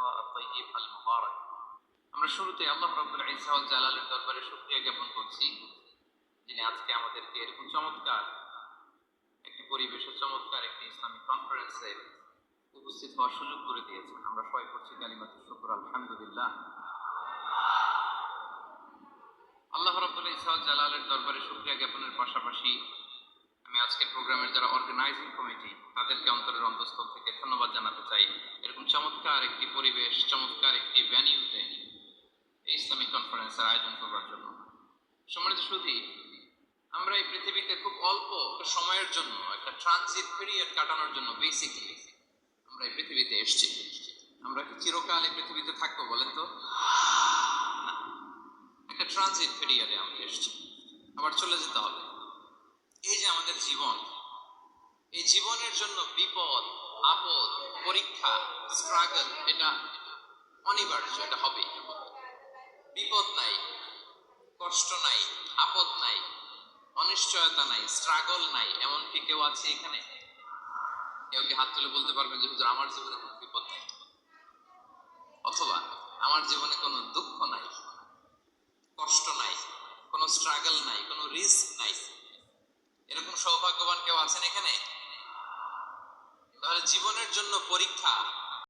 اللقاء الطيب المبارك আমরা শুরুতে আল্লাহ রাব্বুল ইজ্জা ওয়াল জালালের দরবারে শুকরিয়া জ্ঞাপন করছি যিনি আজকে আমাদেরকে এরকম চমৎকার একটি পরিবেশে চমৎকার একটি ইসলামিক কনফারেন্সে উপস্থিত হওয়ার সুযোগ করে দিয়েছেন। আমরা সবাই করছি কালিমাতুশ শুকর আলহামদুলিল্লাহ। আল্লাহ রাব্বুল ইজ্জা ওয়াল জালালের দরবারে শুকরিয়া জ্ঞাপনের পাশাপাশি আমি আজকে প্রোগ্রামের যারা অর্গানাইজিং কমিটি তাদেরকে অন্তরের অন্তঃস্থল থেকে ধন্যবাদ জানাতে চাই। এরকম চমৎকার একটি পরিবেশ, চমৎকার একটি ভেন্যুতে এই ইসলামিক কনফারেন্সের আয়োজন করবার জন্য। সম্মানিত সুধী, আমরা এই পৃথিবীতে খুব অল্প সময়ের জন্য একটা ট্রানজিট পিরিয়ড কাটানোর জন্য বেসিক্যালি আমরা এই পৃথিবীতে এসেছি। আমরা কি চিরকাল এই পৃথিবীতে থাকবো বলেন তো? না, একটা ট্রানজিট পিরিয়ডে আমরা এসেছি, আবার চলে যেতে হবে। এই যে আমাদের জীবন, এই জীবনের জন্য বিপদ, আপদ, পরীক্ষা, স্ট্রাগল এটা অনিবার্য, এটা হবে। বিপদ নাই, কষ্ট নাই, আপদ নাই, অনিশ্চয়তা নাই, স্ট্রাগল নাই, এমনকি কেউ আছে এখানে? কেউ কি হাত তুলে বলতে পারবেন যে হুজুর আমার জীবনে কোনো বিপদ নাই, অথবা আমার জীবনে কোনো দুঃখ নাই, কষ্ট নাই, কোনো স্ট্রাগল নাই, কোনো রিস্ক নাই? এরকম সৌভাগ্যবান কেউ আছেন এখানে? তাহলে জীবনের জন্য পরীক্ষা,